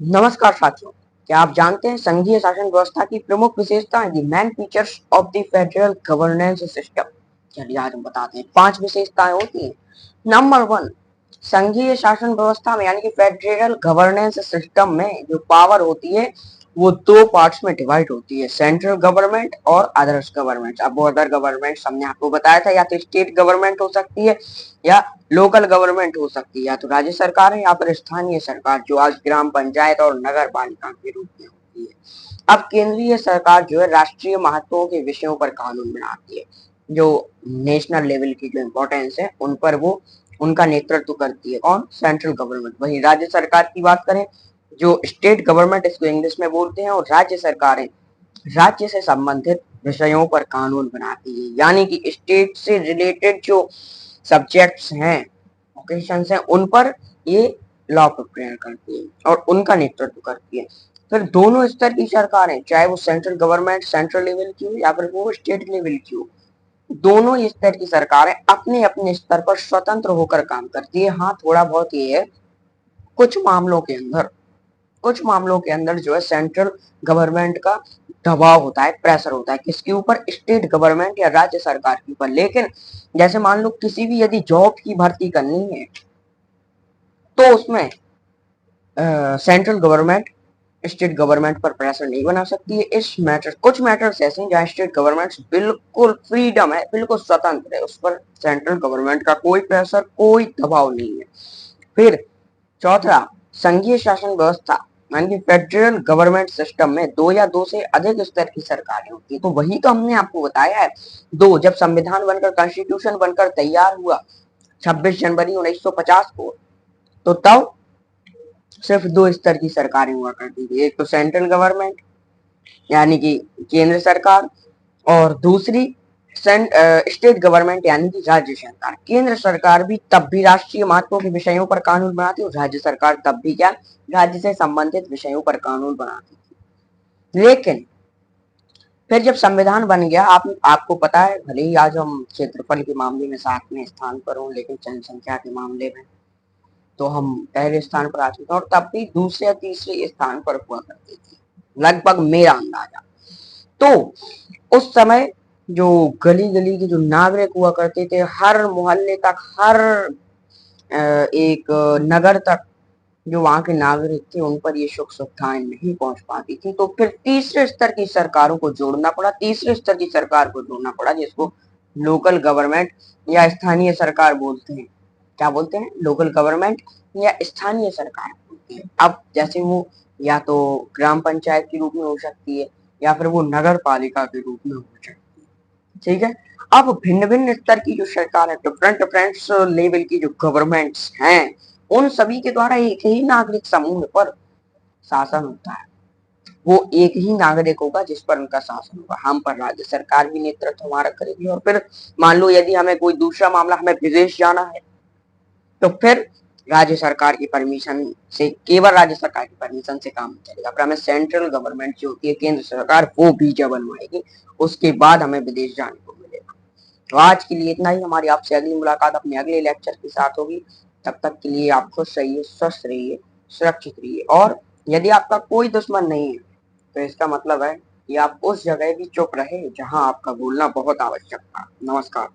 नमस्कार साथियों, क्या आप जानते हैं संघीय शासन व्यवस्था की प्रमुख विशेषताएं the man features of the federal governance system. चलिए आज हम बताते हैं 5 विशेषताएं होती हैं। नंबर 1, संघीय शासन व्यवस्था में यानी कि फेडरल गवर्नेंस सिस्टम में जो पावर होती है वो दो पार्ट्स में डिवाइड होती है, सेंट्रल गवर्नमेंट और अदर्स गवर्नमेंट। अब वो अदर गवर्नमेंट हमने आपको बताया था, या तो स्टेट गवर्नमेंट हो सकती है या लोकल गवर्नमेंट हो सकती है, या तो राज्य सरकार है या फिर स्थानीय सरकार, जो आज ग्राम पंचायत और नगर पालिका के रूप में होती है। अब केंद्रीय सरकार जो है राष्ट्रीय महत्वों के विषयों पर कानून बनाती है, जो नेशनल लेवल की जो इम्पोर्टेंस है उन पर वो उनका नेतृत्व करती है। कौन? Central government. वहीं राज्य सरकार की बात करें, जो स्टेट गवर्नमेंट इसको इंग्लिश में बोलते हैं, और राज्य सरकारें राज्य से संबंधित विषयों पर कानून बनाती है, यानी कि स्टेट से रिलेटेड जो सब्जेक्ट्स हैं, ओकेशंस हैं, उन पर ये लॉ प्रिपेयर करती है और उनका नेतृत्व करती है। फिर दोनों स्तर की सरकारें, चाहे वो सेंट्रल गवर्नमेंट सेंट्रल लेवल की हो या फिर वो स्टेट लेवल की हो, दोनों स्तर की सरकारें अपने अपने स्तर पर स्वतंत्र होकर काम करती है। हाँ, थोड़ा बहुत ये है, कुछ मामलों के अंदर जो है सेंट्रल गवर्नमेंट का दबाव होता है, प्रेशर होता है, किसके ऊपर? स्टेट गवर्नमेंट या राज्य सरकार के ऊपर। लेकिन जैसे मान लो किसी भी यदि जॉब की भर्ती करनी है तो उसमें सेंट्रल गवर्नमेंट स्टेट गवर्नमेंट पर प्रेशर नहीं बना सकती है। इस मैटर कुछ मैटर्स ऐसे हैं जहाँ स्टेट गवर्नमेंट बिल्कुल फ्रीडम है, बिल्कुल स्वतंत्र है, उस पर सेंट्रल गवर्नमेंट का कोई प्रेशर, कोई दबाव नहीं है। फिर चौथा, संघीय शासन व्यवस्था यानी कि फेडरल गवर्नमेंट सिस्टम में दो या दो से अधिक स्तर की सरकारें होती है। तो वही तो हमने आपको बताया है, दो, जब संविधान बनकर कॉन्स्टिट्यूशन बनकर तैयार हुआ 26 जनवरी 1950 को, तो तब सिर्फ दो स्तर की सरकारें हुआ करती थी, एक तो सेंट्रल गवर्नमेंट यानी कि केंद्र सरकार, और दूसरी स्टेट गवर्नमेंट यानी कि राज्य सरकार। केंद्र सरकार भी तब भी राष्ट्रीय महत्व के विषयों पर कानून बनाती है, और राज्य सरकार तब भी क्या? राज्य से संबंधित विषयों पर कानून बनाती थी। लेकिन फिर जब संविधान बन गया, आपको पता है, भले ही आज हम क्षेत्रफल के मामले में 7वें स्थान पर हों, लेकिन जनसंख्या के मामले में तो हम पहले स्थान पर आ चुके हैं, और तब भी दूसरे या तीसरे स्थान पर हुआ करती थी, लगभग मेरा अंदाजा। तो उस समय जो गली गली के जो नागरिक हुआ करते थे, हर मोहल्ले तक, हर एक नगर तक जो वहां के नागरिक थे, उन पर ये सुख सुविधाएं नहीं पहुंच पाती थी। तो फिर तीसरे स्तर की सरकारों को जोड़ना पड़ा, तीसरे स्तर की सरकार को जोड़ना पड़ा, जिसको लोकल गवर्नमेंट या स्थानीय सरकार बोलते हैं। क्या बोलते हैं? लोकल गवर्नमेंट या स्थानीय सरकार बोलते हैं। अब जैसे वो या तो ग्राम पंचायत के रूप में हो सकती है या फिर वो नगर पालिका के रूप में हो सकती है। ठीक है। अब भिन्न भिन्न स्तर की जो सरकार है, डिफरेंट डिफरेंट लेवल की जो गवर्नमेंट्स हैं, उन सभी के द्वारा एक ही नागरिक समूह पर शासन होता है। वो एक ही नागरिक होगा जिस पर उनका शासन होगा। हम पर राज्य सरकार भी नेतृत्व हमारा करेगी, और फिर मान लो यदि हमें कोई दूसरा मामला, हमें विदेश जाना है, तो फिर राज्य सरकार की परमिशन से, केवल राज्य सरकार की परमिशन से काम चलेगा। फिर हमें सेंट्रल गवर्नमेंट जो होती है, केंद्र सरकार, वो वीजा बनवाएगी, उसके बाद हमें विदेश जाने को मिलेगा। तो आज के लिए इतना ही। हमारी आपसे अगली मुलाकात अपने अगले लेक्चर के साथ होगी। तब तक के लिए आप खुश रहिए, स्वस्थ रहिए, सुरक्षित रहिए, और यदि आपका कोई दुश्मन नहीं है तो इसका मतलब है कि आप उस जगह भी चुप रहे जहां आपका बोलना बहुत आवश्यक था। नमस्कार।